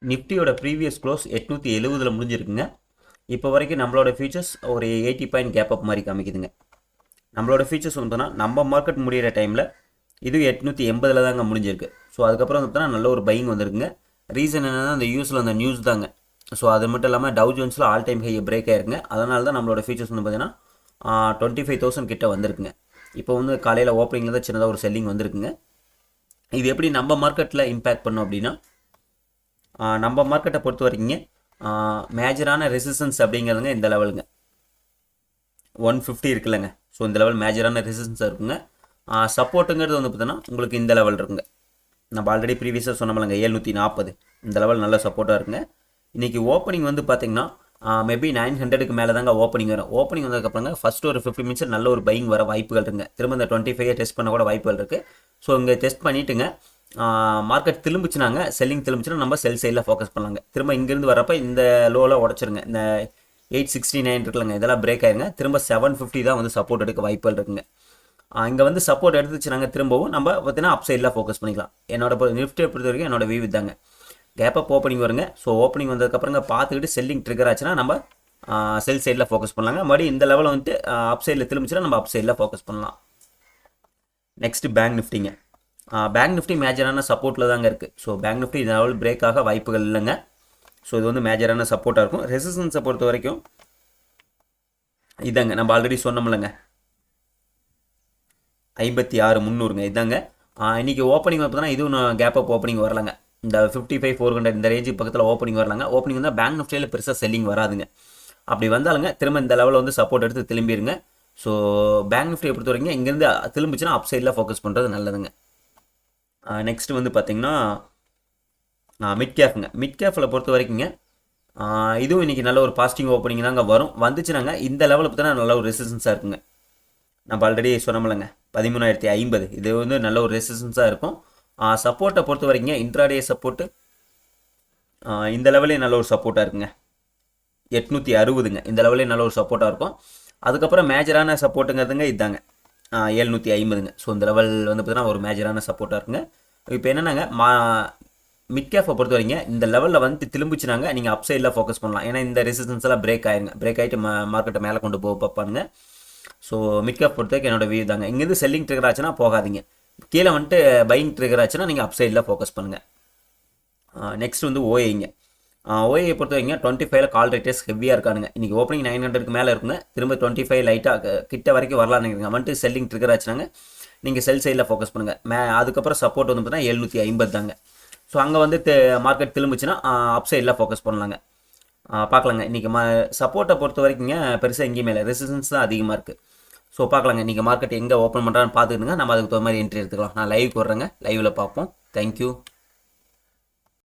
நிஃப்டியோட previous close 870 முடிஞ்சிருக்குங்க. இப்போ வரைக்கும் நம்மளோட ஃபியூச்சர்ஸ் ஒரு 80 பாயிண்ட் கேப் அப் மாதிரி காமிக்குதுங்க. நம்மளோட ஃபியூச்சர்ஸ் வந்துன்னா நம்ம மார்க்கெட் முடிகிற டைமில் இது 880 தாங்க முடிஞ்சிருக்கு. ஸோ அதுக்கப்புறம் வந்துன்னா நல்ல ஒரு பையிங் வந்திருக்குங்க. ரீசன் என்னென்னா அந்த யூஸில் அந்த நியூஸ் தாங்க. ஸோ அது மட்டும் இல்லாமல் டவ் ஜோன்ஸில் ஆல் டைம் ஹை பிரேக் ஆயிருக்குங்க. அதனால தான் நம்மளோட ஃபியூச்சர்ஸ் வந்து பார்த்தீங்கன்னா 25,000 கிட்ட வந்திருக்குங்க. இப்போ வந்து காலையில் ஓப்பனிங்கில் தான் சின்னதாக ஒரு செல்லிங் வந்திருக்குங்க. இது எப்படி நம்ம மார்க்கெட்டில் இம்பேக்ட் பண்ணும் அப்படின்னா, நம்ம மார்க்கெட்டை பொறுத்த வரைக்குங்க மேஜரான ரெசிஸ்டன்ஸ் அப்படிங்கிறதுங்க இந்த லெவலுங்க 150 இருக்குல்லங்க. ஸோ இந்த லெவல் மேஜரான ரெசிஸ்டன்ஸாக இருக்குங்க. சப்போர்ட்டுங்கிறது வந்து பார்த்தீங்கன்னா உங்களுக்கு இந்த லெவல் இருக்குங்க. நம்ம ஆல்ரெடி ப்ரீவியஸாக சொன்னோம்லங்க 740 இந்த லெவல் நல்ல சப்போர்ட்டாக இருக்குங்க. இன்றைக்கி ஓப்பனிங் வந்து பார்த்திங்கன்னா மேபி 900க்கு மேலே தாங்க ஓப்பனிங் வரும். ஓப்பனிங் வந்ததுக்கப்புறங்க ஃபஸ்ட்டு ஒரு 50 மினிட்ஸ் நல்ல ஒரு பையிங் வர வாய்ப்புகள் இருக்குங்க. திரும்ப இந்த 25 டெஸ்ட் பண்ண கூட வாய்ப்புகள் இருக்குது. ஸோ இங்கே டெஸ்ட் பண்ணிவிட்டுங்க மார்க்கெட் திரும்பிச்சுனாங்க, செல்லிங் திரும்பிச்சுன்னா நம்ம செல் சைடில் ஃபோக்கஸ் பண்ணலாங்க. திரும்ப இங்கேருந்து வரப்போ இந்த லோவில் உடச்சிருங்க. இந்த 869 இருக்குல்லங்க, இதெல்லாம் பிரேக் ஆயிருங்க. திரும்ப 750 தான் வந்து சப்போர்ட் எடுக்க வாய்ப்புகள் இருக்குங்க. இங்கே வந்து சப்போர்ட் எடுத்துச்சுனாங்க திரும்பவும் நம்ம பார்த்தீங்கன்னா அப் சைடில் ஃபோக்கஸ் பண்ணிக்கலாம். நிஃப்டியை பொறுத்த வரைக்கும் என்னோட வியூ இதாங்க. கேப் அப் ஓப்பனிங் வருங்க. ஸோ ஓப்பனிங் வந்ததுக்கப்புறங்க பார்த்துக்கிட்டு செல்லிங் ட்ரிகர் ஆச்சுன்னா நம்ம செல் சைடில் ஃபோக்கஸ் பண்ணலாங்க. மறுபடியும் இந்த லெவலில் வந்துட்டு அப் சைடில் திரும்பிச்சுன்னா நம்ம அப் சைடில் ஃபோக்கஸ் பண்ணலாம். நெக்ஸ்ட் பேங்க் நிஃப்டிங்க. பேங்க் நிஃப்டி மேஜரான சப்போர்ட்டில் தாங்க இருக்குது. ஸோ பேங்க் நிஃப்டி இந்த லெவல் பிரேக் ஆக வாய்ப்புகள் இல்லைங்க. ஸோ இது வந்து மேஜரான சப்போர்ட்டாக இருக்கும். ரெசிஸ்டன்ஸை பொறுத்த வரைக்கும் இதாங்க, நம்ம ஆல்ரெடி சொன்னோம்லங்க 56,300ங்க இதாங்க. இன்றைக்கி ஓப்பனிங் பார்த்தோன்னா இதுவும் கேப் அப் ஓப்பனிங் வரலங்க. இந்த 55,400 இந்த ரேஞ்சு பக்கத்தில் ஓப்பனிங் வரலாங்க. ஓப்பனிங் வந்தால் பேங்க் நிஃப்டியில் பெருசாக செல்லிங் வராதுங்க. அப்படி வந்தாலுங்க திரும்ப இந்த லெவலில் வந்து சப்போர்ட் எடுத்து திரும்பிடுங்க. ஸோ பேங்க் நிஃப்டியை பொறுத்த வரைக்கும் இங்கேருந்து திரும்பிச்சுன்னா அப் சைடில் ஃபோக்கஸ் பண்ணுறது நல்லதுங்க. நெக்ஸ்ட் வந்து பார்த்திங்கன்னா மிட் கேஃப்ங்க. மிட் கேஃபில் பொறுத்த வரைக்குங்க இதுவும் இன்றைக்கி நல்ல ஒரு பாசிட்டிவ் ஓப்பனிங் தாங்க வரும். வந்துச்சுனாங்க இந்த லெவலில் பார்த்தீங்கன்னா நல்ல ஒரு ரெசிஸ்டன்ஸாக இருக்குங்க. நம்ம ஆல்ரெடி சொன்னோம்லங்க 13,050 இது வந்து நல்ல ஒரு ரெசிஸ்டன்ஸாக இருக்கும். சப்போர்ட்டை பொறுத்த வரைக்குங்க இன்ட்ராடே சப்போர்ட்டு இந்த லெவலே நல்ல ஒரு சப்போர்ட்டாக இருக்குங்க. 860ங்க இந்த லெவலே நல்ல ஒரு சப்போர்ட்டாக இருக்கும். அதுக்கப்புறம் மேஜரான சப்போர்ட்டுங்கிறதுங்க இதாங்க 750ங்க. ஸோ இந்த லெவல் வந்து பார்த்தீங்கன்னா ஒரு மேஜரான சப்போர்ட்டாக இருக்குங்க. இப்போ என்னென்னாங்க மிட் கேஃபை பொறுத்த வரைங்க இந்த லெவலில் வந்து திரும்பிச்சுனாங்க நீங்கள் அப் சைடில் ஃபோக்கஸ் பண்ணலாம். ஏன்னா இந்த ரெசிஸ்டன்ஸ் எல்லாம் பிரேக் ஆயிருங்க. பிரேக் ஆகிட்டு மார்க்கெட்டை மேலே கொண்டு போக பார்ப்பானுங்க. ஸோ மிட் கேப் பொறுத்த வரைக்கும் என்னோட வியூ தாங்க. இங்கேருந்து செல்லிங் ட்ரிகர் ஆச்சுன்னா போகாதீங்க. கீழே வந்துட்டு பையிங் ட்ரிகர் ஆச்சுன்னா நீங்கள் அப் சைடில் ஃபோக்கஸ் பண்ணுங்கள். நெக்ஸ்ட் வந்து ஓஏங்க. ஓஏயை பொறுத்த வரைக்கும் 25ல் கால் ரேட்டர்ஸ் ஹெவியாக இருக்கானுங்க. இன்றைக்கி ஓப்பனிங் 900க்கு மேலே இருக்குங்க. திரும்ப 25 லைட்டாக கிட்ட வரைக்கும் வரலான்னு வந்துட்டு செல்லிங் ட்ரிகர் ஆச்சுனாங்க நீங்கள் செல் சைடில் ஃபோக்கஸ் பண்ணுங்கள். அதுக்கப்புறம் சப்போர்ட் வந்து பார்த்தீங்கன்னா 750 தாங்க. ஸோ அங்கே வந்து மார்க்கெட் திரும்பிச்சுன்னா அப் சைடில் ஃபோக்கஸ் பண்ணலாங்க. பார்க்கலாங்க. இன்றைக்கி சப்போர்ட்டை பொறுத்த வரைக்குங்க பெருசாக எங்கேயுமே இல்லை, ரெசிஸ்டன்ஸ் தான் அதிகமாக இருக்குது. ஸோ பார்க்கலாங்க. இன்றைக்கி மார்க்கெட் எங்கே ஓப்பன் பண்ணுறான்னு பார்த்துக்கிட்டுங்க நம்ம அதுக்கு தகுந்த மாதிரி என்ட்ரி எடுத்துக்கலாம். நான் லைவுக்கு வர்றேங்க. லைவில் பார்ப்போம். தேங்க்யூ.